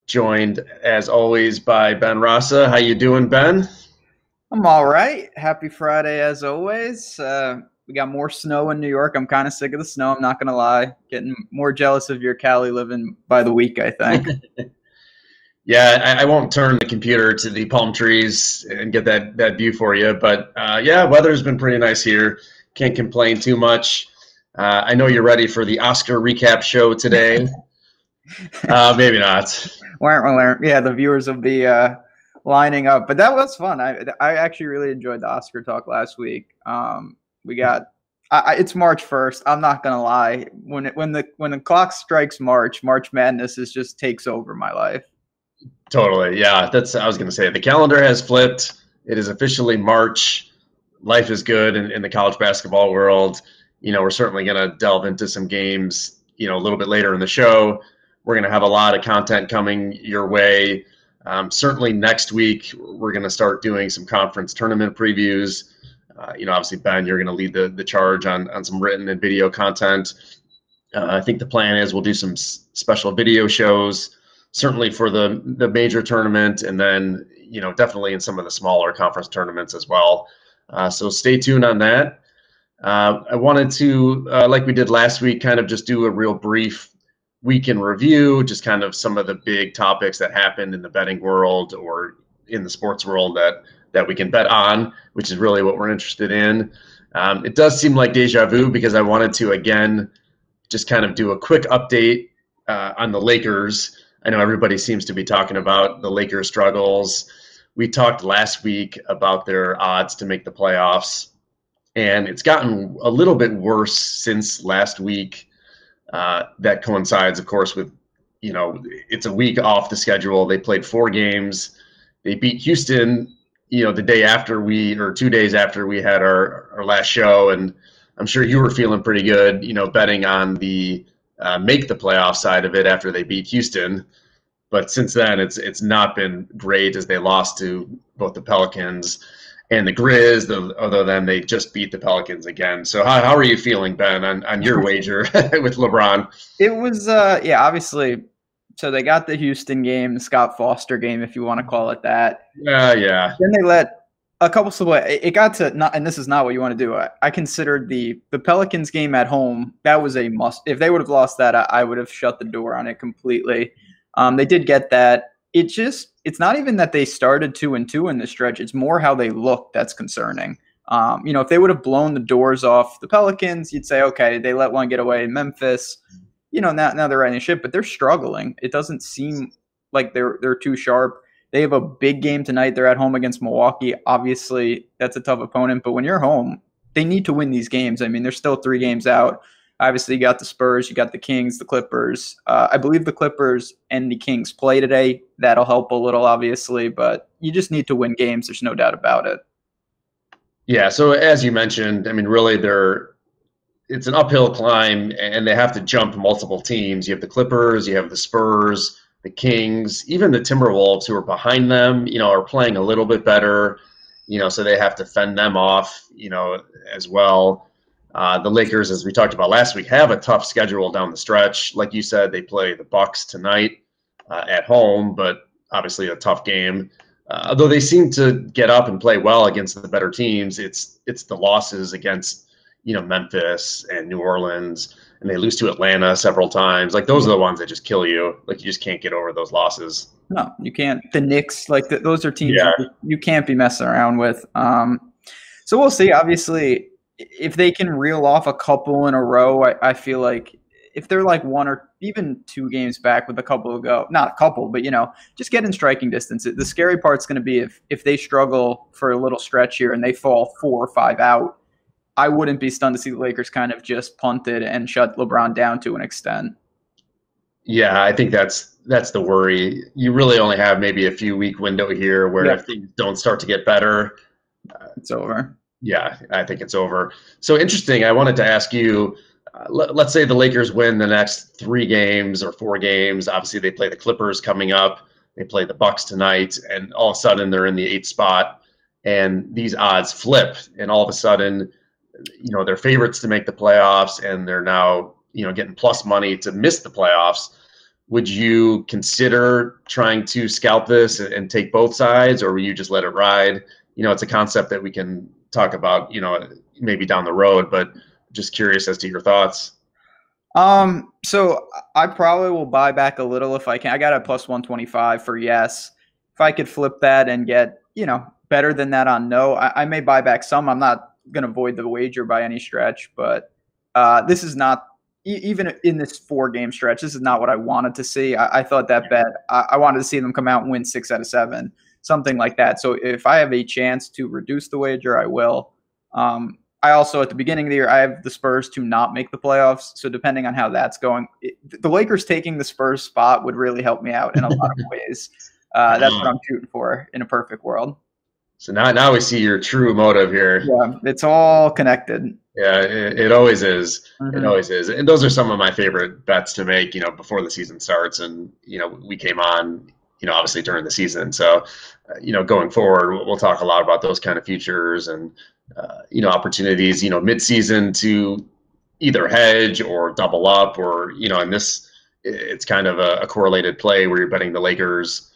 joined as always by Ben Rasa. How you doing, Ben? I'm all right. Happy Friday as always. We got more snow in New York. I'm kind of sick of the snow. I'm not gonna lie. Getting more jealous of your Cali living by the week, I think. Yeah, I won't turn the computer to the palm trees and get that view for you, but yeah, weather's been pretty nice here. Can't complain too much. I know you're ready for the Oscar recap show today. Maybe not. Yeah, the viewers will be lining up, but that was fun. I actually really enjoyed the Oscar talk last week. We got it's March 1st. I'm not gonna lie. When the clock strikes March Madness is just takes over my life. Totally. Yeah, that's I was going to say. The calendar has flipped. It is officially March. Life is good in the college basketball world. We're certainly going to delve into some games, a little bit later in the show. We're going to have a lot of content coming your way. Certainly next week, we're going to start doing some conference tournament previews. Obviously, Ben, you're going to lead the charge on some written and video content. I think the plan is we'll do some special video shows, certainly for the major tournament, and then definitely in some of the smaller conference tournaments as well. So stay tuned on that. I wanted to, like we did last week, kind of just do a real brief week in review, just kind of some of the big topics that happened in the betting world or in the sports world that we can bet on, which is really what we're interested in. It does seem like deja vu because I wanted to, again, just kind of do a quick update on the Lakers. I know everybody seems to be talking about the Lakers' struggles. We talked last week about their odds to make the playoffs, and it's gotten a little bit worse since last week. That coincides, of course, with, it's a week off the schedule. They played 4 games. They beat Houston, the day after or 2 days after we had our last show, and I'm sure you were feeling pretty good, betting on the make the playoff side of it after they beat Houston. But since then, it's not been great as they lost to both the Pelicans and the Grizz, although then they just beat the Pelicans again. So how are you feeling, Ben, on your wager with LeBron? It was yeah, obviously. So they got the Houston game, the Scott Foster game, if you want to call it that. Yeah. Then they let a couple away. It got to not, and this is not what you want to do. I considered the Pelicans game at home. That was a must. If they would have lost that, I would have shut the door on it completely. They did get that. It's not even that they started 2-2 in the stretch. It's more how they look that's concerning. If they would have blown the doors off the Pelicans, you'd say, okay, they let one get away in Memphis. Now they're riding ship, but they're struggling. It doesn't seem like they're too sharp. They have a big game tonight. They're at home against Milwaukee. Obviously, that's a tough opponent, but when you're home, they need to win these games. I mean, they're still 3 games out. Obviously, you got the Spurs, you got the Kings, the Clippers. I believe the Clippers and the Kings play today. That'll help a little, obviously, but you just need to win games. There's no doubt about it. Yeah, so as you mentioned, I mean, really, it's an uphill climb, and they have to jump multiple teams. You have the Clippers, you have the Spurs, the Kings, even the Timberwolves, who are behind them, are playing a little bit better, so they have to fend them off, as well. The Lakers, as we talked about last week, have a tough schedule down the stretch. Like you said, they play the Bucks tonight at home, but obviously a tough game. Although they seem to get up and play well against the better teams, it's the losses against Memphis and New Orleans, and they lose to Atlanta several times. Like those are the ones that just kill you. Like you just can't get over those losses. No, you can't. The Knicks, those are teams Yeah. you can't be messing around with. So we'll see. Obviously, if they can reel off a couple in a row, I feel like if they're like 1 or even 2 games back with a couple to go, not a couple, but just get in striking distance. The scary part's going to be if they struggle for a little stretch here and they fall 4 or 5 out. I wouldn't be stunned to see the Lakers kind of just punted and shut LeBron down to an extent. Yeah, I think that's the worry. You really only have maybe a few week window here where if things don't start to get better, it's over. Yeah, I think it's over. So interesting. I wanted to ask you, let's say the Lakers win the next 3 games or 4 games. Obviously, they play the Clippers coming up. They play the Bucks tonight, and all of a sudden they're in the 8th spot, and these odds flip, and all of a sudden, they're favorites to make the playoffs, and they're now, getting plus money to miss the playoffs. would you consider trying to scalp this and take both sides, or will you just let it ride? It's a concept that we can talk about, maybe down the road, but just curious as to your thoughts. So I probably will buy back a little if I can. I got a plus 125 for yes. If I could flip that and get, better than that on no, I may buy back some. I'm not going to void the wager by any stretch, but this is not, even in this 4-game stretch, this is not what I wanted to see. I thought that bet, I wanted to see them come out and win 6 out of 7, something like that. So if I have a chance to reduce the wager, I will. I also, at the beginning of the year, I have the Spurs to not make the playoffs. So depending on how that's going, the Lakers taking the Spurs spot would really help me out in a lot of ways. That's what I'm shooting for in a perfect world. So now we see your true motive here. Yeah, it's all connected. Yeah, it always is. Mm-hmm. It always is. And those are some of my favorite bets to make, before the season starts. And, we came on, obviously during the season. So, going forward, we'll talk a lot about those kind of futures and, opportunities, mid-season to either hedge or double up, or, in this, it's kind of a correlated play where you're betting the Lakers,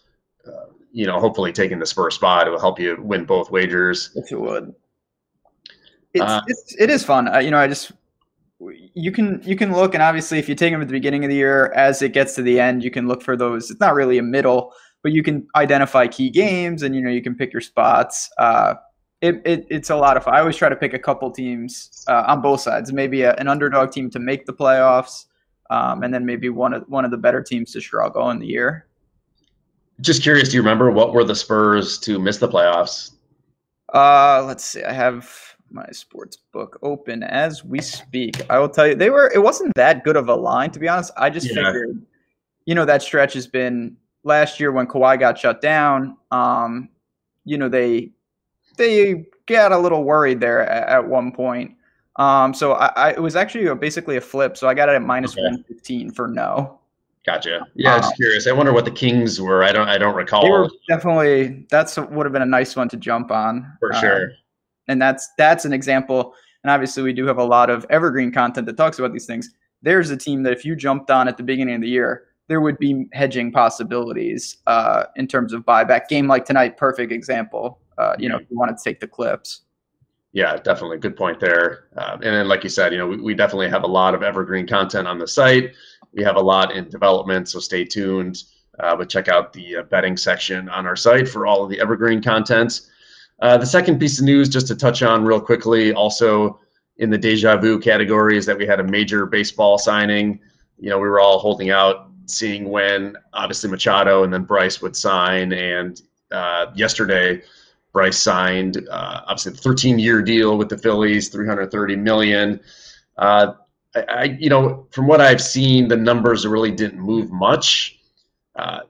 hopefully taking the Spurs spot. It will help you win both wagers. If it would. It is fun. You can look, and obviously if you take them at the beginning of the year, as it gets to the end, you can look for those. It's not really a middle, but you can identify key games, and you can pick your spots. It's a lot of fun. I always try to pick a couple teams on both sides, maybe an underdog team to make the playoffs, and then maybe one of the better teams to struggle in the year. Just curious, do you remember what were the Spurs to miss the playoffs? Let's see. I have my sports book open as we speak. I will tell you, it wasn't that good of a line, to be honest. I just figured, that stretch has been last year when Kawhi got shut down. They got a little worried there at one point. So it was actually basically a flip. So I got it at minus 115 for no. Gotcha. Yeah, just curious. I wonder what the Kings were. I don't recall. They were definitely, would have been a nice one to jump on. For sure. And that's an example. And obviously we do have a lot of evergreen content that talks about these things. There's a team that if you jumped on at the beginning of the year, there would be hedging possibilities in terms of buyback. Game like tonight, perfect example. If you wanted to take the Clips. Yeah, definitely. Good point there. And then, like you said, we definitely have a lot of evergreen content on the site. We have a lot in development, so stay tuned. But check out the betting section on our site for all of the evergreen content. The second piece of news, just to touch on real quickly, also in the deja vu category, is that we had a major baseball signing. We were all holding out, seeing when, obviously, Machado and then Bryce would sign. And yesterday, Bryce signed, obviously, a 13-year deal with the Phillies, $330 million. From what I've seen, the numbers really didn't move much.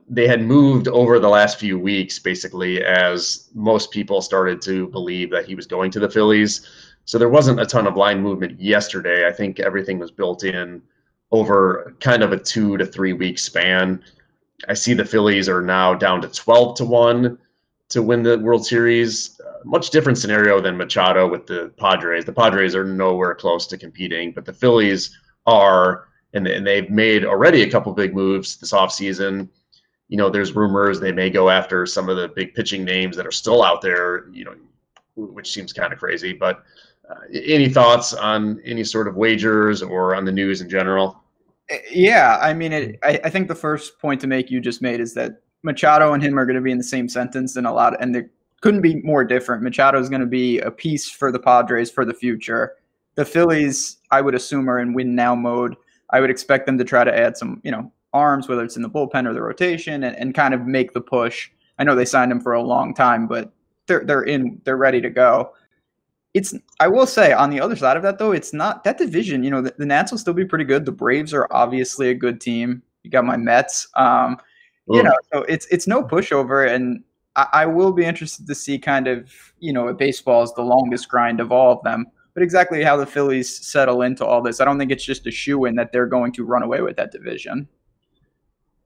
They had moved over the last few weeks, basically, as most people started to believe that he was going to the Phillies. So there wasn't a ton of line movement yesterday. I think everything was built in over kind of a 2 to 3 week span. I see the Phillies are now down to 12-1 to win the World Series. Much different scenario than Machado with the Padres. The Padres are nowhere close to competing, but the Phillies are, and they've made already a couple big moves this offseason. There's rumors they may go after some of the big pitching names that are still out there, which seems kind of crazy. But any thoughts on any sort of wagers or on the news in general? Yeah, I mean, I think the first point to make you just made is that Machado and him are going to be in the same sentence and they couldn't be more different. Machado is going to be a piece for the Padres for the future. The Phillies, I would assume, are in win now mode. I would expect them to try to add some, arms, whether it's in the bullpen or the rotation, and kind of make the push. I know they signed him for a long time, but they're ready to go. I will say on the other side of that though, it's not that division. The Nats will still be pretty good. The Braves are obviously a good team. You got my Mets. So it's no pushover, and I will be interested to see kind of, baseball is the longest grind of all of them, but exactly how the Phillies settle into all this. I don't think it's just a shoo-in that they're going to run away with that division.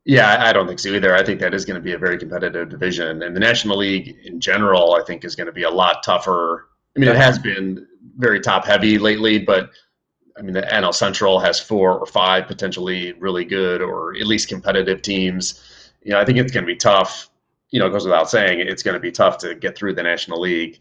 Yeah, I don't think so either. I think that is going to be a very competitive division, and the National League in general, I think, is going to be a lot tougher. I mean, it has been very top heavy lately, but I mean, the NL Central has 4 or 5 potentially really good or at least competitive teams. I think it's going to be tough. It goes without saying, it's going to be tough to get through the National League.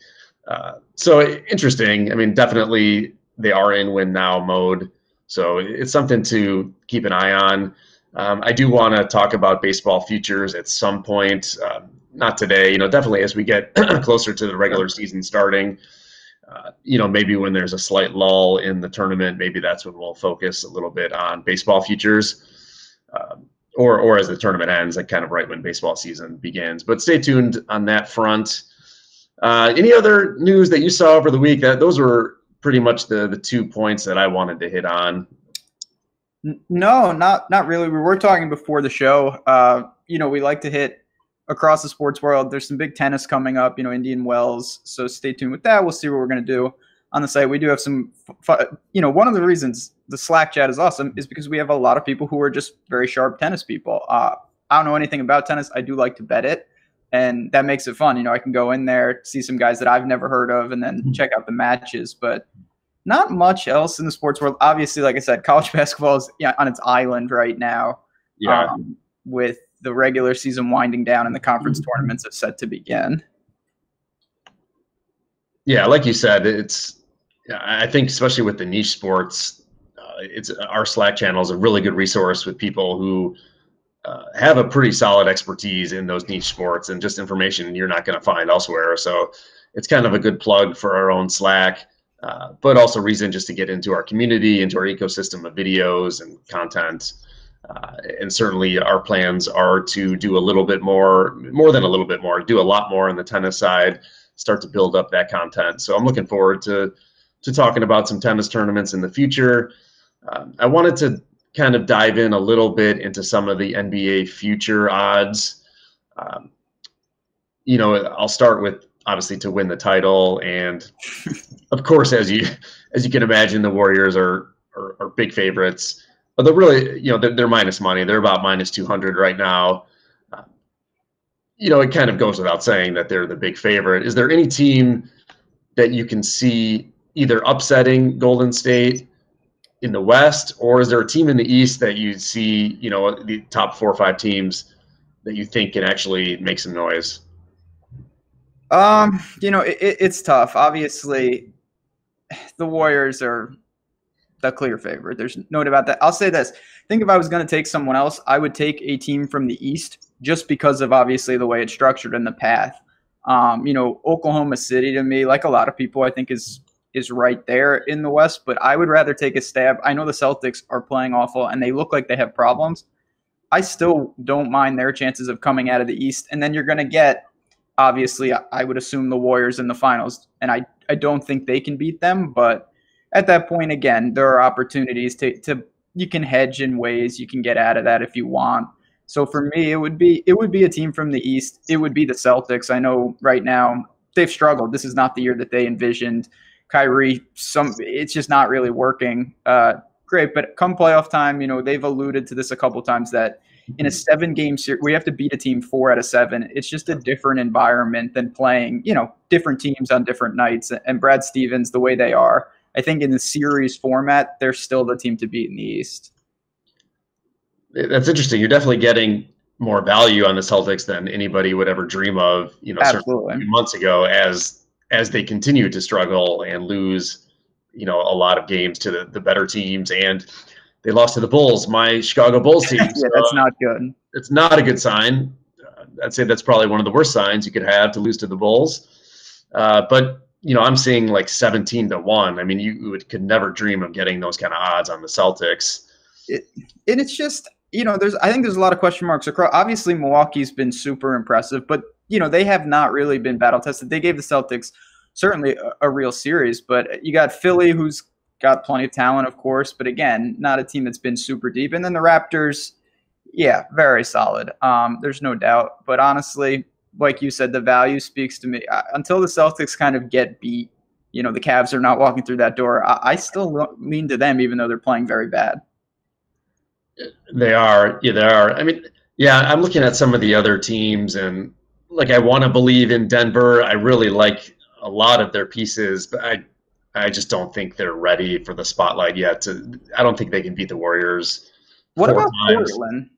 So interesting. I mean, definitely they are in win now mode. So it's something to keep an eye on. I do want to talk about baseball futures at some point. Not today, definitely as we get closer to the regular season starting. Maybe when there's a slight lull in the tournament, maybe that's when we'll focus a little bit on baseball futures, or as the tournament ends, like kind of right when baseball season begins. But stay tuned on that front. Any other news that you saw over the week? Those were pretty much the 2 points that I wanted to hit on. No, not really. We were talking before the show. We like to hit across the sports world. There's some big tennis coming up, Indian Wells. So stay tuned with that. We'll see what we're going to do on the site. We do have some, one of the reasons the Slack chat is awesome is because we have a lot of people who are just very sharp tennis people. I don't know anything about tennis. I do like to bet it, and that makes it fun. I can go in there, see some guys that I've never heard of, and then check out the matches. But not much else in the sports world. Obviously, like I said, college basketball is on its island right now. Yeah. With the regular season winding down and the conference tournaments are set to begin. Yeah, like you said, I think especially with the niche sports, our Slack channel is a really good resource with people who have a pretty solid expertise in those niche sports and just information you're not going to find elsewhere. So it's kind of a good plug for our own Slack, but also reason just to get into our community, into our ecosystem of videos and content. And certainly our plans are to do a little bit more than a little bit more, do a lot more on the tennis side, start to build up that content. So I'm looking forward to talking about some tennis tournaments in the future. I wanted to kind of dive in a little bit into some of the NBA future odds. I'll start with obviously to win the title. And of course, as you can imagine, the Warriors are big favorites. But they're really, they're minus money. They're about minus 200 right now. It kind of goes without saying that they're the big favorite. Is there any team that you can see either upsetting Golden State in the West, or is there a team in the East that you see, the top 4 or 5 teams that you think can actually make some noise? It's tough. Obviously, the Warriors are the clear favorite. There's no doubt about that. I'll say this. I think if I was going to take someone else, I would take a team from the East just because of obviously the way it's structured in the path. Oklahoma City to me, like a lot of people, I think is right there in the West, but I would rather take a stab. I know the Celtics are playing awful and they look like they have problems. I still don't mind their chances of coming out of the East. And then you're going to get, obviously, I would assume the Warriors in the finals. And I don't think they can beat them, but at that point, again, there are opportunities to you can hedge in ways you can get out of that if you want. So for me, it would be a team from the East. It would be the Celtics. I know right now they've struggled. This is not the year that they envisioned. Kyrie, it's just not really working great. But come playoff time, they've alluded to this a couple times that in a 7-game series, we have to beat a team 4 out of 7. It's just a different environment than playing, different teams on different nights. And Brad Stevens, the way they are, I think in the series format, they're still the team to beat in the East. That's interesting. You're definitely getting more value on the Celtics than anybody would ever dream of, Absolutely. A few months ago as they continue to struggle and lose, a lot of games to the better teams. And they lost to the Bulls, my Chicago Bulls team. Yeah, that's not good. It's not a good sign. I'd say that's probably one of the worst signs you could have to lose to the Bulls. But I'm seeing like 17-1. I mean, you could never dream of getting those kind of odds on the Celtics. And it's just, I think there's a lot of question marks across. Obviously, Milwaukee's been super impressive, but they have not really been battle tested. They gave the Celtics certainly a real series, but you got Philly, who's got plenty of talent, of course, but again, not a team that's been super deep. And then the Raptors, yeah, very solid. There's no doubt. But honestly, like you said, the value speaks to me. Until the Celtics kind of get beat, the Cavs are not walking through that door. I still lean to them, even though they're playing very bad. They are. Yeah, they are. I mean, yeah, I'm looking at some of the other teams, and I want to believe in Denver. I really like a lot of their pieces, but I I just don't think they're ready for the spotlight yet. I don't think they can beat the Warriors What four about times. Portland?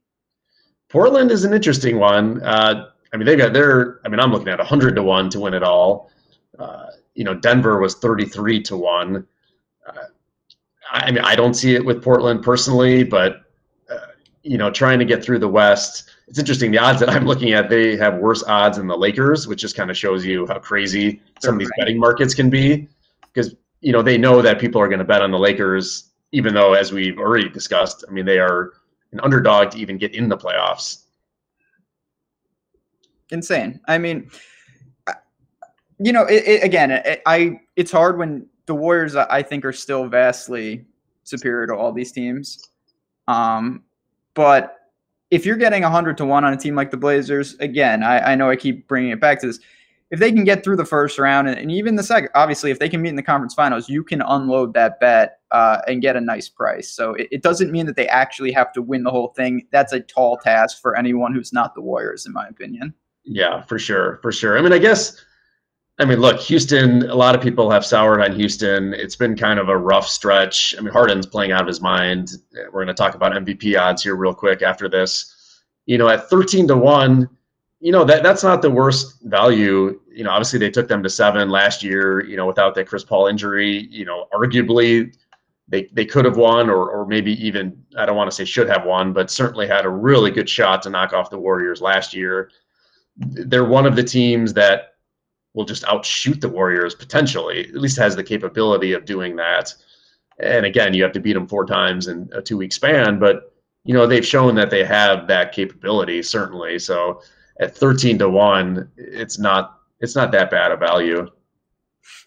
Portland is an interesting one. I mean, they've got their. I mean, I'm looking at 100 to 1 to win it all. Denver was 33 to 1. Uh, I mean, I don't see it with Portland personally, but trying to get through the West. It's interesting. The odds that I'm looking at, they have worse odds than the Lakers, which just kind of shows you how crazy some of these betting markets can be. Because they know that people are going to bet on the Lakers, even though, as we've already discussed, I mean, they are an underdog to even get in the playoffs. Insane. I mean, it's hard when the Warriors, I think, are still vastly superior to all these teams. But if you're getting 100 to 1 on a team like the Blazers, again, I know I keep bringing it back to this. If they can get through the first round and even the second, obviously, if they can meet in the conference finals, you can unload that bet and get a nice price. So it doesn't mean that they actually have to win the whole thing. That's a tall task for anyone who's not the Warriors, in my opinion. Yeah, for sure. For sure. I mean, look, Houston, a lot of people have soured on Houston. It's been kind of a rough stretch. I mean, Harden's playing out of his mind. We're going to talk about MVP odds here real quick after this. At 13 to 1, that's not the worst value. Obviously they took them to 7 last year, without that Chris Paul injury. Arguably they could have won or maybe even, I don't want to say should have won, but certainly had a really good shot to knock off the Warriors last year. They're one of the teams that will just outshoot the Warriors potentially, at least has the capability of doing that. And again, you have to beat them 4 times in a 2-week span, but they've shown that they have that capability, certainly. So at 13 to 1, it's not that bad a value.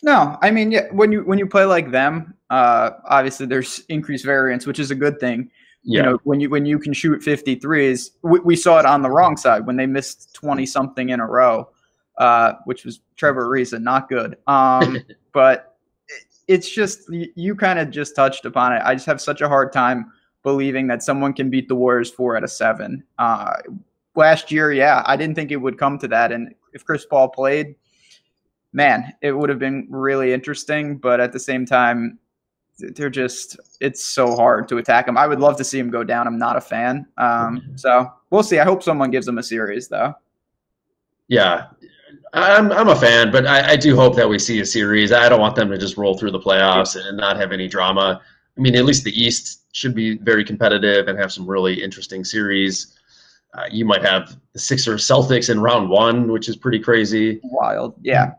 No, I mean, yeah, when you play like them, obviously there's increased variance, which is a good thing. Yeah. When you can shoot 53s, we saw it on the wrong side when they missed 20 something in a row, which was Trevor Ariza, not good. But it's just, you kind of just touched upon it. I just have such a hard time believing that someone can beat the Warriors 4 out of 7. Last year, yeah, I didn't think it would come to that. And if Chris Paul played, man, it would have been really interesting. But at the same time, it's so hard to attack him. I would love to see him go down. I'm not a fan. So we'll see. I hope someone gives him a series, though. Yeah, I'm a fan, but I do hope that we see a series. I don't want them to just roll through the playoffs and not have any drama. I mean, at least the East should be very competitive and have some really interesting series. You might have the Sixers Celtics in round 1, which is pretty crazy. Wild. Yeah.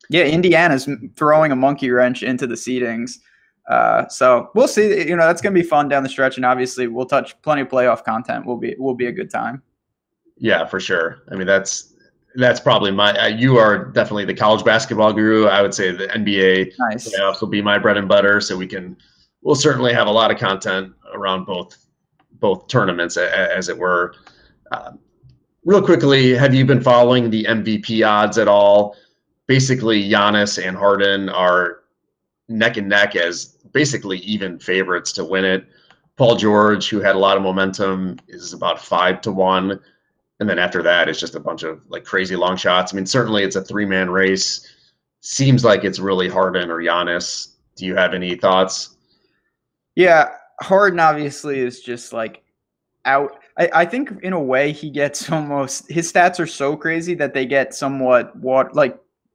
Yeah, Indiana's throwing a monkey wrench into the seedings. So we'll see. That's going to be fun down the stretch, and obviously we'll touch plenty of playoff content. Will be a good time. Yeah, for sure. I mean, that's probably you are definitely the college basketball guru. I would say the NBA playoffs will be my bread and butter. So we'll certainly have a lot of content around both tournaments, as it were. Real quickly, have you been following the MVP odds at all? Basically, Giannis and Harden are neck and neck as basically even favorites to win it. Paul George, who had a lot of momentum, is about 5 to 1. And then after that, it's just a bunch of crazy long shots. I mean, certainly it's a 3-man race. Seems like it's really Harden or Giannis. Do you have any thoughts? Yeah, Harden obviously is just out. I think in a way he gets almost, his stats are so crazy that they get somewhat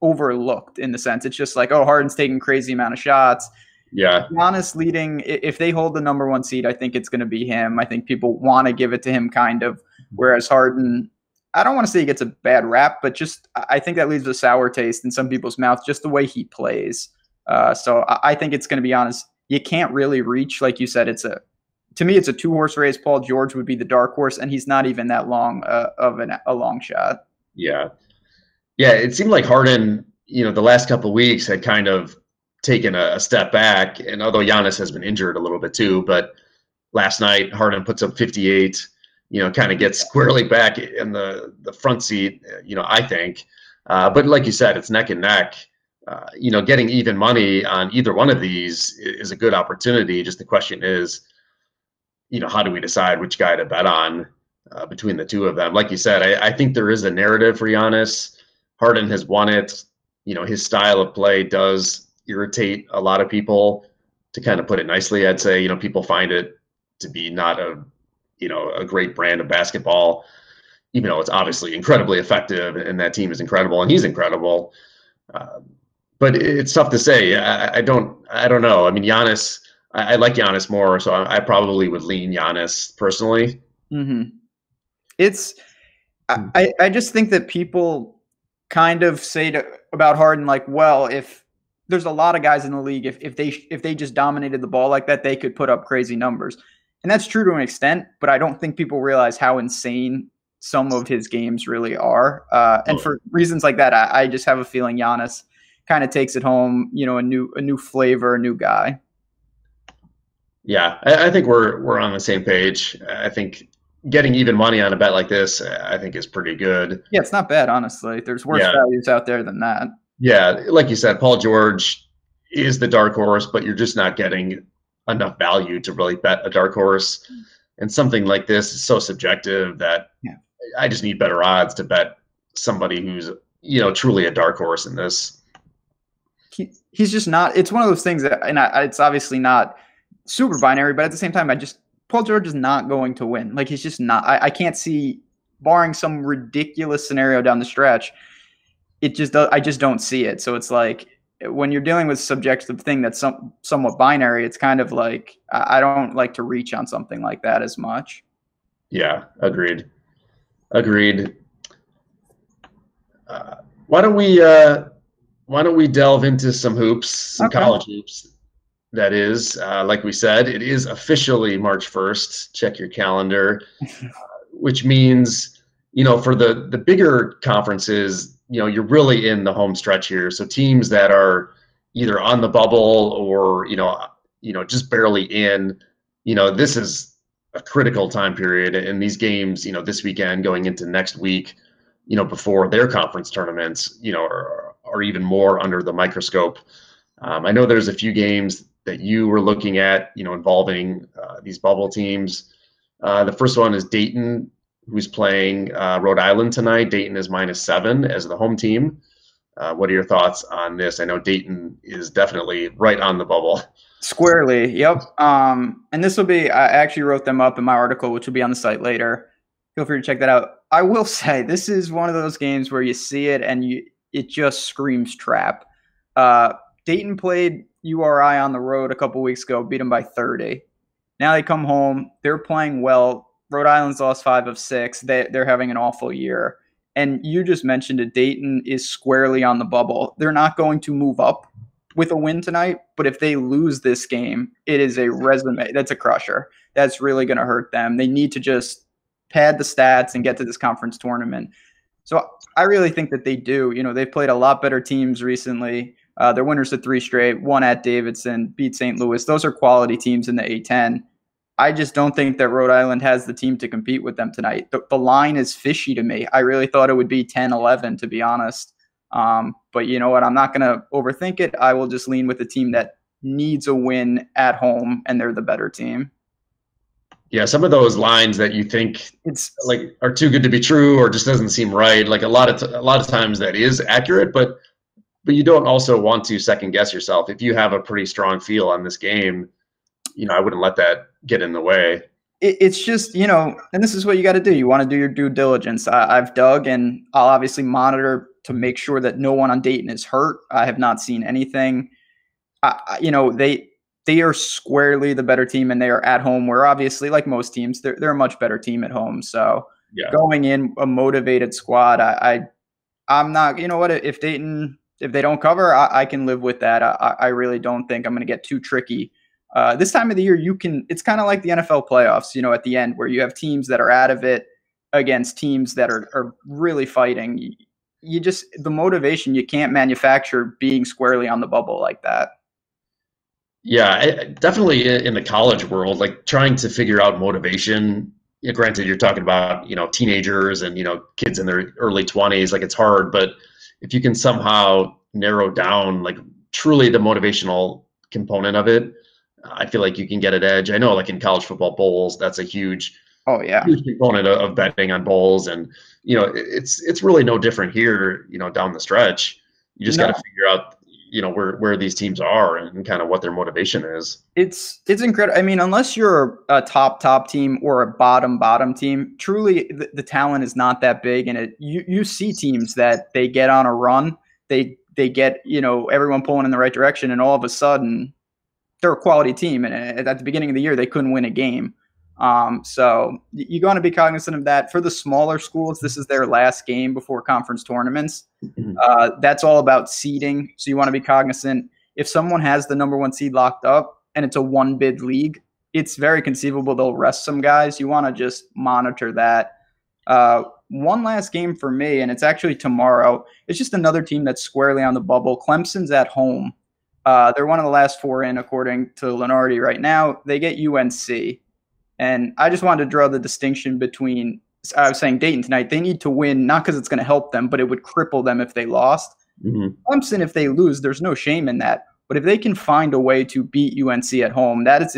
overlooked in the sense. It's just Harden's taking crazy amount of shots. Yeah. Giannis leading, if they hold the number 1 seed, I think it's going to be him. I think people want to give it to him kind of. Whereas Harden, I don't want to say he gets a bad rap, but just I think that leaves a sour taste in some people's mouth, just the way he plays. So I think it's going to be honest. You can't really reach, like you said, to me, it's a 2-horse race. Paul George would be the dark horse, and he's not even that long of a long shot. Yeah. Yeah, it seemed like Harden, the last couple of weeks had kind of taken a step back. And although Giannis has been injured a little bit too, but last night Harden puts up 58, kind of gets squarely back in the front seat, I think. But like you said, it's neck and neck. Getting even money on either one of these is a good opportunity. Just the question is, how do we decide which guy to bet on between the two of them? Like you said, I think there is a narrative for Giannis. Harden has won it. His style of play irritate a lot of people. To kind of put it nicely, I'd say, people find it to be not a great brand of basketball, even though it's obviously incredibly effective and that team is incredible and he's incredible. But it's tough to say. I don't know. I mean, Giannis, I like Giannis more, so I probably would lean Giannis personally. Mm-hmm. I just think that people kind of say about Harden, like, well, if there's a lot of guys in the league, if they just dominated the ball like that, they could put up crazy numbers. And that's true to an extent, but I don't think people realize how insane some of his games really are. And for reasons like that, I just have a feeling Giannis kind of takes it home, a new flavor, a new guy. Yeah, I think we're on the same page. I think getting even money on a bet like this, I think is pretty good. Yeah, it's not bad, honestly. There's worse values out there than that. Yeah, like you said, Paul George is the dark horse, but you're just not getting enough value to really bet a dark horse. And something like this is so subjective that I just need better odds to bet somebody who's, truly a dark horse in this. He's just not. It's one of those things that, and it's obviously not super binary, but at the same time, Paul George is not going to win. Like, he's just not. I can't see, barring some ridiculous scenario down the stretch, I just don't see it. So it's like, when you're dealing with a subjective thing that's somewhat binary, it's kind of like, I don't like to reach on something like that as much. Yeah, agreed. Why don't we delve into some hoops, some college hoops? That is, like we said, it is officially March 1st. Check your calendar, which means, for the bigger conferences, you're really in the home stretch here. So teams that are either on the bubble or, just barely in, this is a critical time period. And these games, this weekend going into next week, before their conference tournaments, are even more under the microscope. I know there's a few games that you were looking at, involving these bubble teams. The first one is Dayton, who's playing Rhode Island tonight. Dayton is -7 as the home team. What are your thoughts on this? I know Dayton is definitely right on the bubble. Squarely, yep. And this will be, I actually wrote them up in my article, which will be on the site later. Feel free to check that out. I will say, this is one of those games where you see it and it just screams trap. Dayton played URI on the road a couple weeks ago, beat them by 30. Now they come home. They're playing well. Rhode Island's lost 5 of 6. They're having an awful year. And you just mentioned it. Dayton is squarely on the bubble. They're not going to move up with a win tonight, but if they lose this game, it is a resume. That's a crusher. That's really going to hurt them. They need to just pad the stats and get to this conference tournament. So I really think that they do. They've played a lot better teams recently. They're winners of 3 straight, won at Davidson, beat St. Louis. Those are quality teams in the A10. I just don't think that Rhode Island has the team to compete with them tonight. The line is fishy to me. I really thought it would be 10-11, to be honest. But you know what? I'm not going to overthink it. I will just lean with the team that needs a win at home, and they're the better team. Yeah, some of those lines that you think it's like are too good to be true or just doesn't seem right. Like a lot of times that is accurate, but you don't also want to second guess yourself. If you have a pretty strong feel on this game, I wouldn't let that get in the way. It's just, and this is what you got to do. You want to do your due diligence. I've dug, and I'll obviously monitor to make sure that no one on Dayton is hurt. I have not seen anything. They are squarely the better team, and they are at home, where obviously, like most teams, they're a much better team at home. So going in a motivated squad, I'm not, if Dayton, if they don't cover, I can live with that. I really don't think I'm going to get too tricky. This time of the year, it's kind of like the NFL playoffs, at the end, where you have teams that are out of it against teams that are really fighting. The motivation, you can't manufacture being squarely on the bubble like that. Yeah, definitely in the college world, like trying to figure out motivation. Granted, you're talking about, teenagers and, kids in their early 20s, like it's hard, but if you can somehow narrow down like truly the motivational component of it, I feel like you can get an edge. I know, like in college football bowls, that's a huge component of betting on bowls, and it's really no different here. Down the stretch, you just got to figure out where these teams are and kind of what their motivation is. It's incredible. I mean, unless you're a top team or a bottom team, truly the talent is not that big. And you see teams that they get on a run, they get, everyone pulling in the right direction, and all of a sudden they're a quality team. And at the beginning of the year, they couldn't win a game. So you're going to be cognizant of that. For the smaller schools, this is their last game before conference tournaments. That's all about seeding. So you want to be cognizant. If someone has the number 1 seed locked up and it's a 1-bid league, it's very conceivable they'll rest some guys. You want to just monitor that. One last game for me, and it's actually tomorrow. It's just another team that's squarely on the bubble. Clemson's at home. They're one of the last 4 in, according to Lenardi right now. They get UNC. And I just wanted to draw the distinction between, I was saying Dayton tonight, they need to win, not because it's going to help them, but it would cripple them if they lost. Clemson, if they lose, there's no shame in that. But if they can find a way to beat UNC at home, that's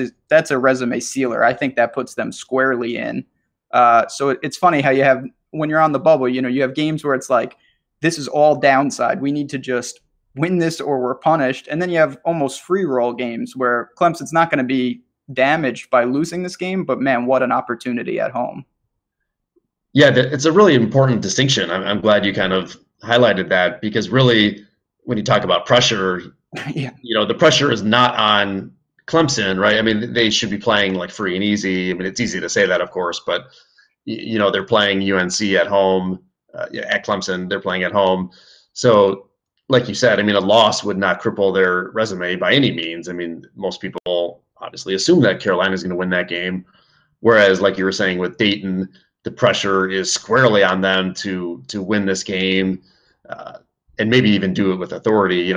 a resume sealer. I think that puts them squarely in. So it's funny how you have, when you're on the bubble, you have games where it's like, this is all downside. We need to just win this or we're punished. And then you have almost free roll games where Clemson's not going to be damaged by losing this game, but man, what an opportunity at home. Yeah, it's a really important distinction. I'm glad you kind of highlighted that, because really when you talk about pressure, the pressure is not on Clemson, right? I mean, they should be playing like free and easy. I mean, it's easy to say that, of course, but they're playing UNC at home, at Clemson, they're playing at home. So like you said, I mean, a loss would not cripple their resume by any means. I mean, most people obviously assume that Carolina is going to win that game. Whereas, like you were saying with Dayton, the pressure is squarely on them to win this game, and maybe even do it with authority.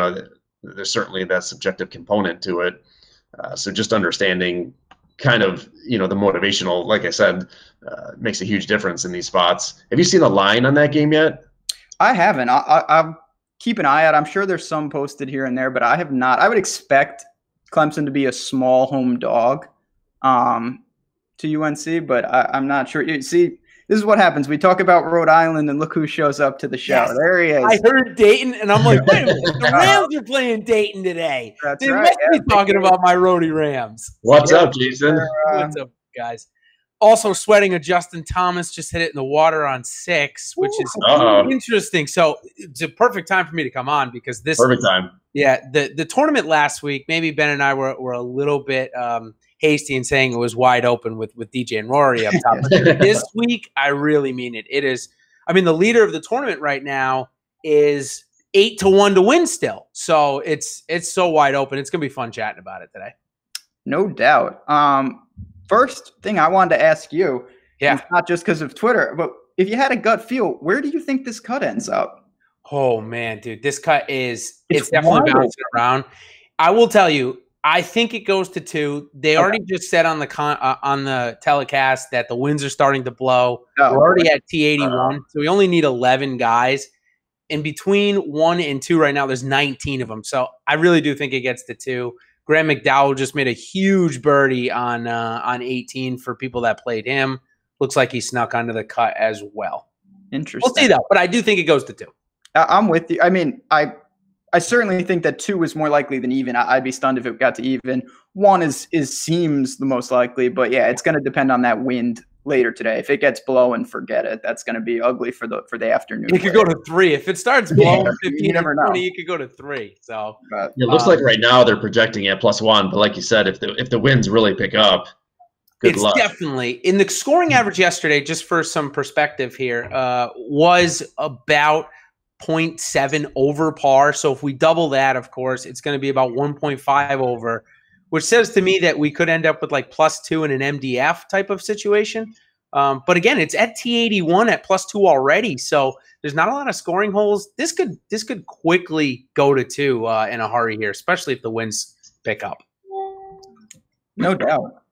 There's certainly that subjective component to it. So just understanding kind of, the motivational, like I said, makes a huge difference in these spots. Have you seen a line on that game yet? I haven't. I'll keep an eye out. I'm sure there's some posted here and there, but I have not. I would expect Clemson to be a small home dog to UNC, but I'm not sure. You see, this is what happens. We talk about Rhode Island, and look who shows up to the show. Yes. There he is. I heard Dayton, and I'm like, wait a minute. The Rams are playing Dayton today. That's they right. must be talking about my Rhody Rams. What's up, Jason? What's up, guys? Also sweating a Justin Thomas, just hit it in the water on 6, which is interesting. So it's a perfect time for me to come on, because this perfect time. Yeah, the tournament last week, maybe Ben and I were a little bit hasty in saying it was wide open with DJ and Rory up top. This week, I really mean it. It is. I mean, the leader of the tournament right now is 8-1 to win still. So it's so wide open. It's gonna be fun chatting about it today. No doubt. First thing I wanted to ask you, yeah, it's not just because of Twitter, but if you had a gut feel, where do you think this cut ends up? Oh man, dude, this cut it's definitely bouncing around. I will tell you, I think it goes to 2. They already just said on the telecast that the winds are starting to blow. We're already at T81, so we only need 11 guys. In between 1 and 2 right now, there's 19 of them. So I really do think it gets to 2. Graham McDowell just made a huge birdie on 18 for people that played him. Looks like he snuck onto the cut as well. Interesting. We'll see though, but I do think it goes to 2. I'm with you. I mean, I certainly think that 2 is more likely than even. I'd be stunned if it got to even. 1 seems the most likely, but yeah, it's going to depend on that wind later today. If it gets blowing, forget it. That's going to be ugly for the afternoon. It could go to 3 if it starts blowing. 15 or 20, it could go to 3. So it looks like right now they're projecting at +1, but like you said, if the winds really pick up, good luck. It's definitely in the scoring average yesterday. Just for some perspective here, was about 0.7 over par. So if we double that, of course, it's going to be about 1.5 over, which says to me that we could end up with like +2 in an MDF type of situation. But again, it's at T81 at +2 already. So there's not a lot of scoring holes. This could quickly go to 2 in a hurry here, especially if the winds pick up. No doubt.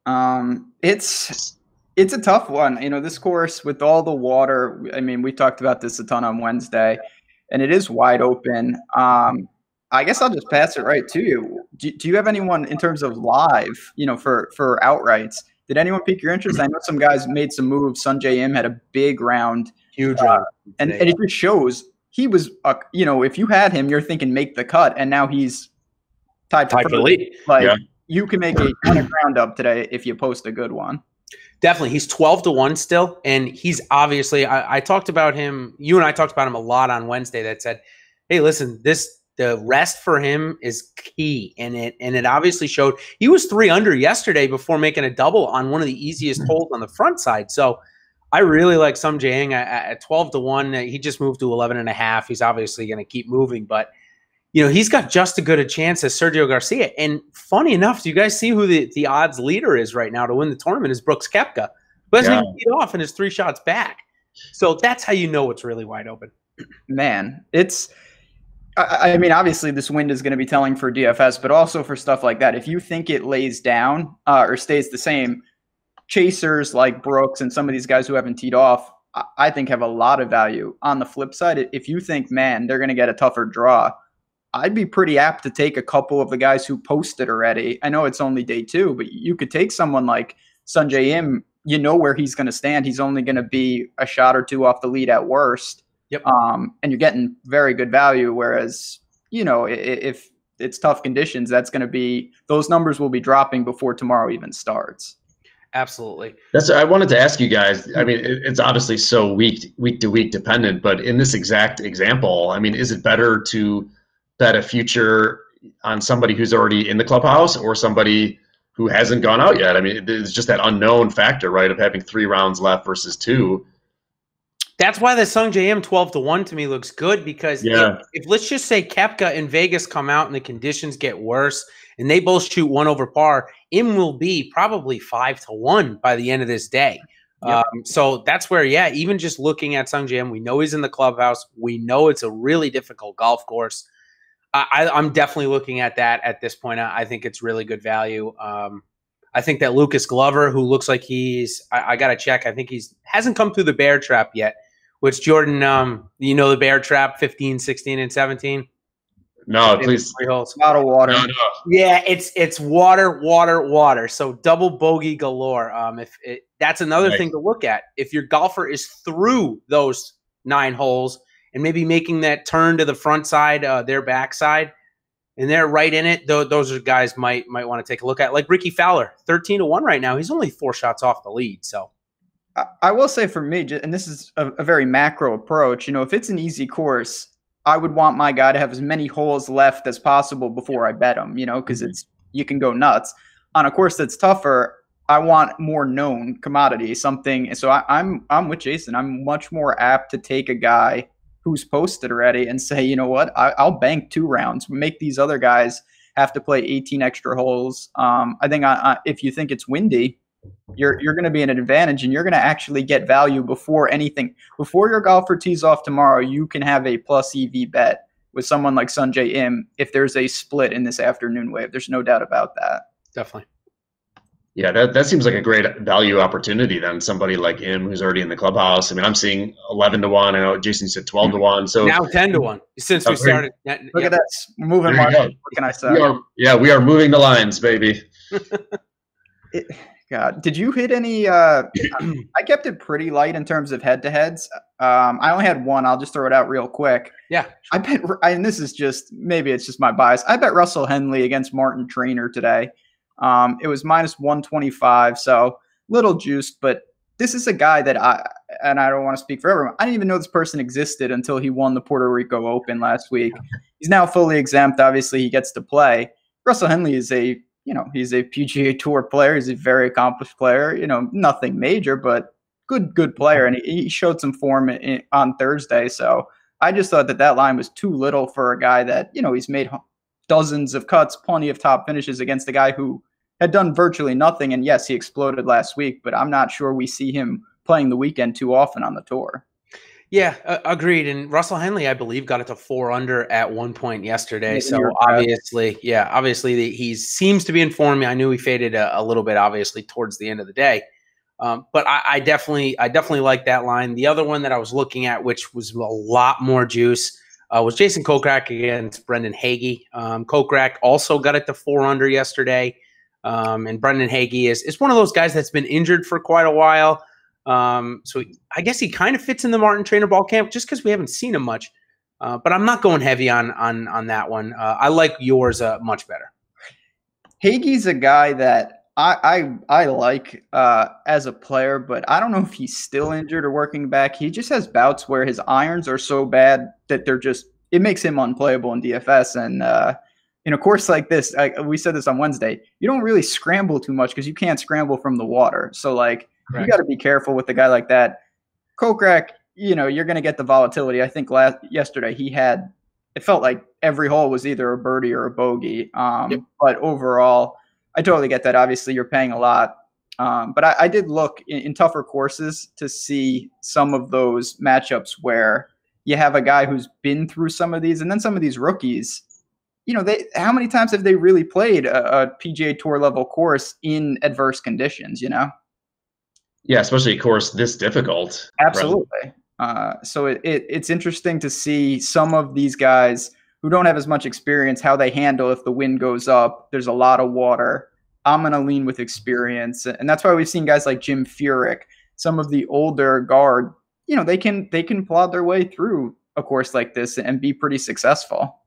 It's a tough one. This course with all the water, I mean, we talked about this a ton on Wednesday, and it is wide open. I guess I'll just pass it right to you. Do you have anyone in terms of live, for outrights? Did anyone pique your interest? I know some guys made some moves. Sungjae Im had a big round. Huge round. And it just shows he was, if you had him, you're thinking make the cut, and now he's tied for lead. Like you can make a ton of ground up today if you post a good one. Definitely. He's 12-1 still. And he's obviously, I talked about him. You and I talked about him a lot on Wednesday that said, hey, listen, the rest for him is key. And it obviously showed. He was 3 under yesterday before making a double on one of the easiest holes on the front side. So I really like Sungjae Im at 12-1. He just moved to 11.5. He's obviously going to keep moving, but he's got just as good a chance as Sergio Garcia. And funny enough, do you guys see who the odds leader is right now to win the tournament? Is Brooks Koepka, who hasn't even beat off and is 3 shots back. So that's how you know it's really wide open. Man, I mean, obviously this wind is going to be telling for DFS, but also for stuff like that. If you think it lays down or stays the same, chasers like Brooks and some of these guys who haven't teed off, I think have a lot of value. On the flip side, if you think, man, they're going to get a tougher draw, I'd be pretty apt to take a couple of the guys who posted already. I know it's only day 2, but you could take someone like Sungjae Im. You know where he's going to stand. He's only going to be a shot or 2 off the lead at worst. Yep. And you're getting very good value. Whereas, if it's tough conditions, those numbers will be dropping before tomorrow even starts. Absolutely. I wanted to ask you guys. I mean, it's obviously so week to week dependent, but in this exact example, I mean, is it better to bet a future on somebody who's already in the clubhouse or somebody who hasn't gone out yet? I mean, there's just that unknown factor, right, of having 3 rounds left versus 2. That's why the Sungjae Im 12-1 to me looks good, because if let's just say Koepka and Vegas come out and the conditions get worse and they both shoot 1 over par, Im will be probably 5-1 by the end of this day. Yep. So that's where, even just looking at Sungjae Im, we know he's in the clubhouse. We know it's a really difficult golf course. I'm definitely looking at that at this point. I think it's really good value. I think that Lucas Glover, who looks like I got to check. I think hasn't come through the bear trap yet, which Jordan, the bear trap 15, 16, and 17. No, please. 3 holes. A lot of water. No. Yeah, it's water. So double bogey galore. That's another thing to look at. If your golfer is through those 9 holes and maybe making that turn to the front side, their backside, and they're right in it, those are guys might want to take a look at. Like Ricky Fowler, 13-1 right now. He's only 4 shots off the lead. So I will say for me, and this is a very macro approach, if it's an easy course, I would want my guy to have as many holes left as possible before I bet him, because you can go nuts. On a course that's tougher, I want more known commodity, something. So I'm with Jason. I'm much more apt to take a guy who's posted already and say, you know what, I'll bank 2 rounds, make these other guys have to play 18 extra holes. I think if you think it's windy, you're going to be in an advantage, and you're going to actually get value before your golfer tees off tomorrow. You can have a plus EV bet with someone like Sungjae Im if there's a split in this afternoon wave. There's no doubt about that. Definitely. Yeah, that seems like a great value opportunity then. Somebody like him who's already in the clubhouse. I mean, I'm seeing 11-1. I know Jason said 12-1. So now 10-1 since we started. Look at that. We're moving on. What can I say? We are moving the lines, baby. God, did you hit any? I kept it pretty light in terms of head-to-heads. I only had 1. I'll just throw it out real quick. Yeah, I bet, and this is maybe it's just my bias. I bet Russell Henley against Martin Traynor today. It was -125, so little juiced, but this is a guy that I don't want to speak for everyone. I didn't even know this person existed until he won the Puerto Rico Open last week. He's now fully exempt. Obviously, he gets to play. Russell Henley is he's a PGA Tour player. He's a very accomplished player. Nothing major, but good player. And he showed some form on Thursday. So I just thought that line was too little for a guy that, he's made dozens of cuts, plenty of top finishes against a guy who had done virtually nothing. And yes, he exploded last week, but I'm not sure we see him playing the weekend too often on the tour. Yeah, agreed. And Russell Henley, I believe, got it to 4 under at one point yesterday. So obviously he seems to be informing. I knew he faded a little bit, obviously, towards the end of the day. But I definitely like that line. The other one that I was looking at, which was a lot more juice, was Jason Kokrak against Brendan Hagee. Kokrak also got it to 4 under yesterday. And Brendan Hagee is one of those guys that's been injured for quite a while. So I guess he kind of fits in the Martin Traynor ball camp just because we haven't seen him much. But I'm not going heavy on that one. I like yours much better. Hagee's a guy that I like as a player, but I don't know if he's still injured or working back. He just has bouts where his irons are so bad that it makes him unplayable in DFS. And in a course like this, we said this on Wednesday, you don't really scramble too much because you can't scramble from the water. So like you got to be careful with a guy like that. Kokrak, you're going to get the volatility. I think yesterday it felt like every hole was either a birdie or a bogey. But overall, I totally get that. Obviously, you're paying a lot. But I did look in tougher courses to see some of those matchups where you have a guy who's been through some of these, and then some of these rookies, how many times have they really played a PGA Tour level course in adverse conditions, Yeah, especially a course this difficult. Absolutely. Right? So it's interesting to see some of these guys who don't have as much experience, how they handle if the wind goes up, there's a lot of water. I'm going to lean with experience. And that's why we've seen guys like Jim Furyk, some of the older guard, they can plod their way through a course like this and be pretty successful.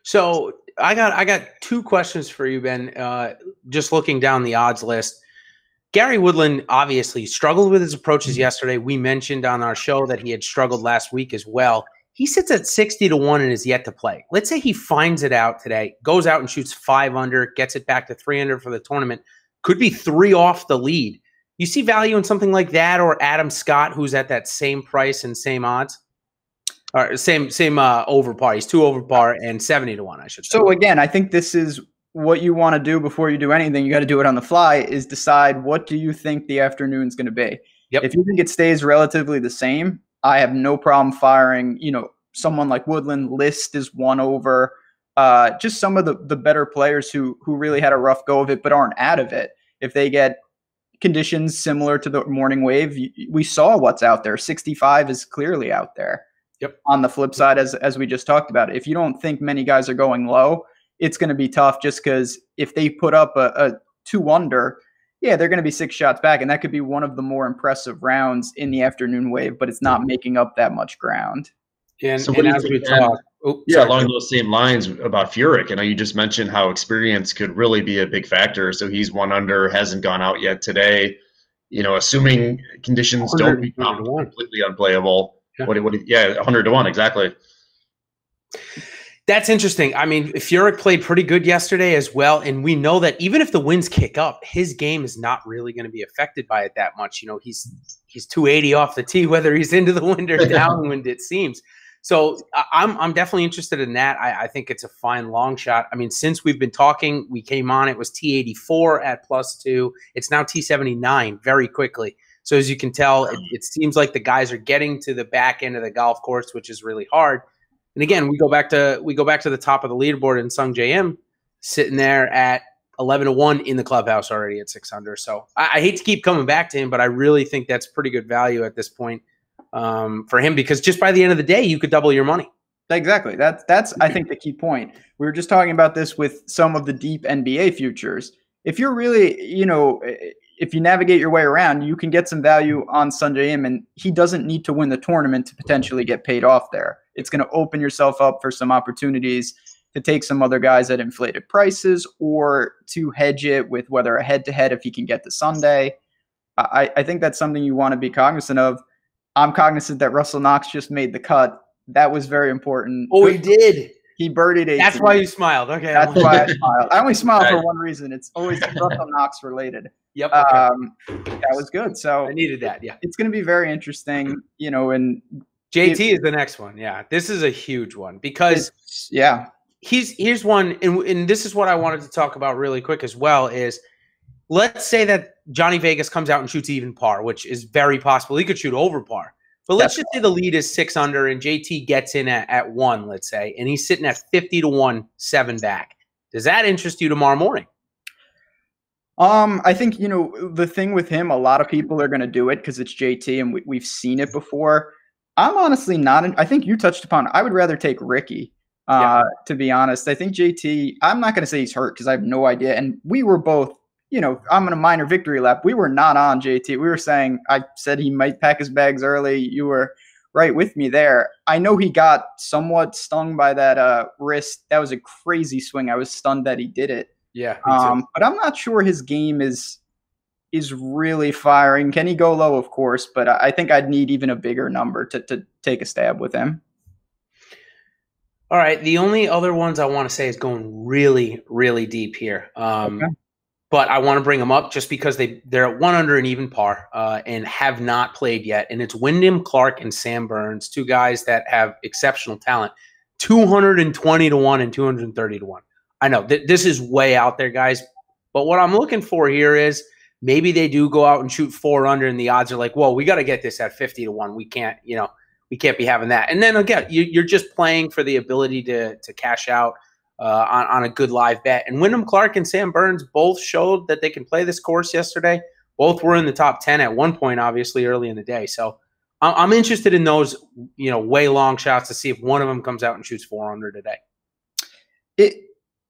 So I got two questions for you, Ben. Just looking down the odds list. Gary Woodland obviously struggled with his approaches yesterday. We mentioned on our show that he had struggled last week as well. He sits at 60-1 and is yet to play. Let's say he finds it out today, goes out and shoots 5 under, gets it back to 3 under for the tournament. Could be 3 off the lead. You see value in something like that, or Adam Scott, who's at that same price and same odds? Or same over par. He's 2 over par and 70-1, I should say. So again, I think this is what you want to do before you do anything. You got to do it on the fly, is decide what do you think the afternoon's going to be. Yep. If you think it stays relatively the same, I have no problem firing, someone like Woodland. List is 1 over. Just some of the better players who really had a rough go of it but aren't out of it. If they get conditions similar to the morning wave, we saw what's out there. 65 is clearly out there. Yep. On the flip side, as we just talked about, if you don't think many guys are going low, it's going to be tough, just because if they put up a 2 under, they're going to be 6 shots back, and that could be one of the more impressive rounds in the afternoon wave, but it's not making up that much ground. And, so and as we talk, along those same lines about Furyk, you just mentioned how experience could really be a big factor. So he's 1 under, hasn't gone out yet today. Assuming conditions don't become completely unplayable. Yeah. 100-1, exactly. That's interesting. I mean, Furyk played pretty good yesterday as well, and we know that even if the winds kick up, his game is not really going to be affected by it that much. He's 280 off the tee, whether he's into the wind or downwind, it seems. So I'm definitely interested in that. I think it's a fine long shot. I mean, since we've been talking, we came on, it was T84 at +2. It's now T79 very quickly. So as you can tell, it seems like the guys are getting to the back end of the golf course, which is really hard. And again, we go back to the top of the leaderboard, and Sungjae Im sitting there at 11-1 in the clubhouse already at 6 under. So I hate to keep coming back to him, but I really think that's pretty good value at this point for him, because just by the end of the day, you could double your money. Exactly. That's I think the key point. We were just talking about this with some of the deep NBA futures. If you're really, if you navigate your way around, you can get some value on Sungjae Im, and he doesn't need to win the tournament to potentially get paid off there. It's going to open yourself up for some opportunities to take some other guys at inflated prices, or to hedge it with whether a head-to-head if he can get to Sunday. I think that's something you want to be cognizant of. I'm cognizant that Russell Knox just made the cut. That was very important. Oh, he did. He birdied 18. That's why you smiled. Okay. That's why I smiled. I only smile for one reason. It's always Russell Knox related. Yep. Okay. That was good. So I needed that. Yeah. It's going to be very interesting, and JT is the next one. Yeah. This is a huge one because here's one. And this is what I wanted to talk about really quick as well is, let's say that Johnny Vegas comes out and shoots even par, which is very possible. He could shoot over par. But let's just say the lead is 6 under and JT gets in at 1, let's say, and he's sitting at 50-1, 7 back. Does that interest you tomorrow morning? I think, the thing with him, a lot of people are going to do it because it's JT and we've seen it before. I'm honestly not. I think you touched upon, I would rather take Ricky, to be honest. I think JT, I'm not going to say he's hurt because I have no idea. And we were both, I'm in a minor victory lap. We were not on JT. We were saying, I said he might pack his bags early. You were right with me there. I know he got somewhat stung by that wrist. That was a crazy swing. I was stunned that he did it. Yeah, me too. But I'm not sure his game is really firing. Can he go low? Of course, but I think I'd need even a bigger number to take a stab with him. All right. The only other ones I want to say is going really, really deep here. Okay. But I want to bring them up just because they're at 1 under an even par and have not played yet. And it's Wyndham Clark and Sam Burns, two guys that have exceptional talent. 220 to 1 and 230 to 1. I know this is way out there, guys. But what I'm looking for here is maybe they do go out and shoot 4 under, and the odds are like, whoa, we got to get this at 50 to 1. We can't be having that. And then again, you're just playing for the ability to cash out on a good live bet. And Wyndham Clark and Sam Burns both showed that they can play this course yesterday. Both were in the top 10 at one point, obviously, early in the day. So I'm interested in those, way long shots to see if one of them comes out and shoots 4 under today.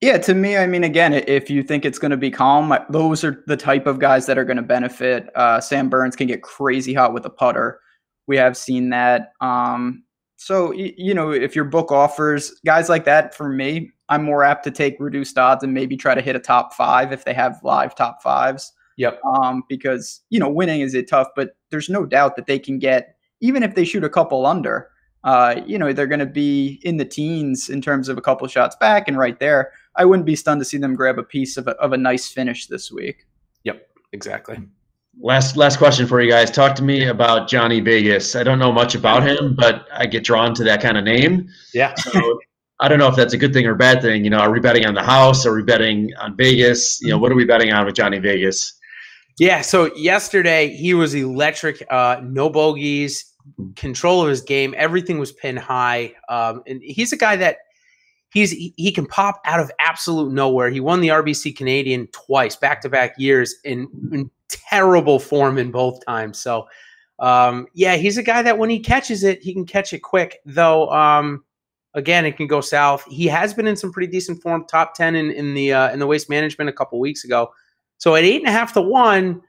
Yeah, to me, I mean, again, if you think it's going to be calm, those are the type of guys that are going to benefit. Sam Burns can get crazy hot with a putter. We have seen that. So, if your book offers guys like that, for me, I'm more apt to take reduced odds and maybe try to hit a top 5 if they have live top 5s. Yep. Because, winning is tough, but there's no doubt that they can get, even if they shoot a couple under, they're going to be in the teens in terms of a couple shots back. And right there, I wouldn't be stunned to see them grab a piece of a nice finish this week. Yep, exactly. Last question for you guys. Talk to me about Johnny Vegas. I don't know much about him, but I get drawn to that kind of name. Yeah. So I don't know if that's a good thing or a bad thing. Are we betting on the house? Are we betting on Vegas? What are we betting on with Johnny Vegas? Yeah. So yesterday he was electric. No bogeys, control of his game. Everything was pin high. And he's a guy that he can pop out of absolute nowhere. He won the RBC Canadian twice, back-to-back years in terrible form in both times. So, he's a guy that when he catches it, he can catch it quick. Though, again, it can go south. He has been in some pretty decent form, top 10 in the Waste Management a couple weeks ago. So at 8.5 to 1,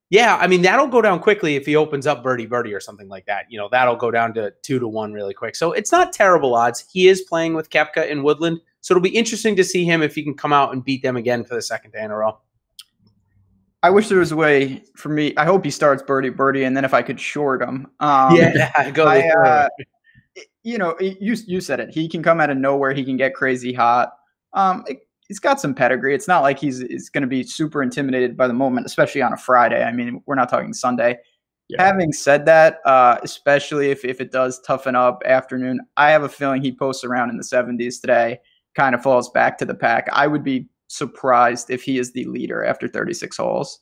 yeah, I mean that'll go down quickly if he opens up birdie or something like that. That'll go down to 2 to 1 really quick. So it's not terrible odds. He is playing with Koepka and Woodland, so it'll be interesting to see him if he can come out and beat them again for the second day in a row. I wish there was a way for me. I hope he starts birdie, and then if I could short him. Go. You said it. He can come out of nowhere. He can get crazy hot. He's got some pedigree. It's not like he's going to be super intimidated by the moment, especially on a Friday. I mean, we're not talking Sunday. Yeah. Having said that, especially if it does toughen up afternoon, I have a feeling he posts around in the 70s today, kind of falls back to the pack. I would be surprised if he is the leader after 36 holes.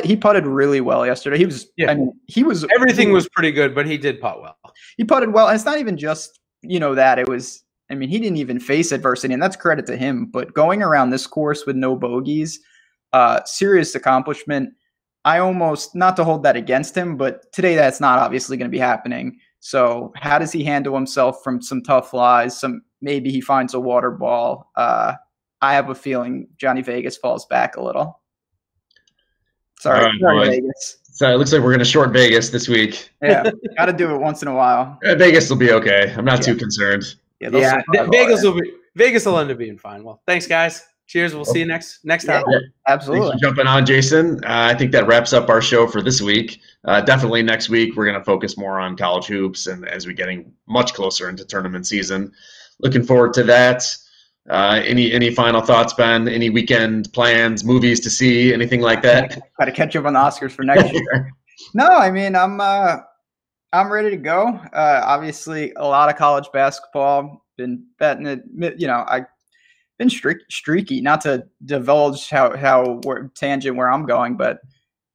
He putted really well yesterday. Everything was pretty good, but he did putt well. He putted well. And it's not even just, that it was, he didn't even face adversity, and that's credit to him. But going around this course with no bogeys, serious accomplishment. I almost, not to hold that against him, but today that's not obviously going to be happening. So how does he handle himself from some tough lies? Maybe he finds a water ball. I have a feeling Johnny Vegas falls back a little. Sorry, Vegas. So it looks like we're going to short Vegas this week. Yeah, got to do it once in a while. Vegas will be okay. I'm not too concerned. Yeah, Vegas will end up being fine. Well, thanks, guys. Cheers. We'll see you next time. Yeah, absolutely. Thanks for jumping on, Jason. I think that wraps up our show for this week. Definitely next week we're going to focus more on college hoops, and as we're getting much closer into tournament season, looking forward to that. Any final thoughts, Ben? Any weekend plans, movies to see, anything like that? Got to catch up on the Oscars for next year. No, I'm ready to go. Obviously, a lot of college basketball. Been betting it. I've been streaky. Not to divulge how tangent where I'm going, but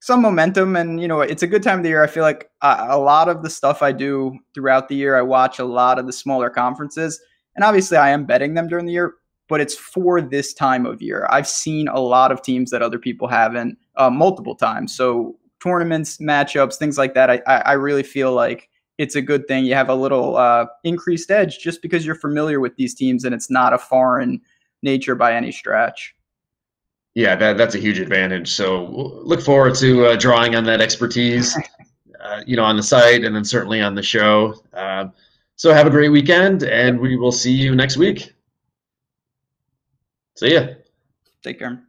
some momentum. And it's a good time of the year. I feel like a lot of the stuff I do throughout the year, I watch a lot of the smaller conferences, and obviously I am betting them during the year. But it's for this time of year. I've seen a lot of teams that other people haven't multiple times. So tournaments, matchups, things like that. I really feel like it's a good thing. You have a little increased edge just because you're familiar with these teams and it's not a foreign nature by any stretch. Yeah, that's a huge advantage. So look forward to drawing on that expertise. on the site and then certainly on the show. So have a great weekend, and we will see you next week. See ya. Take care.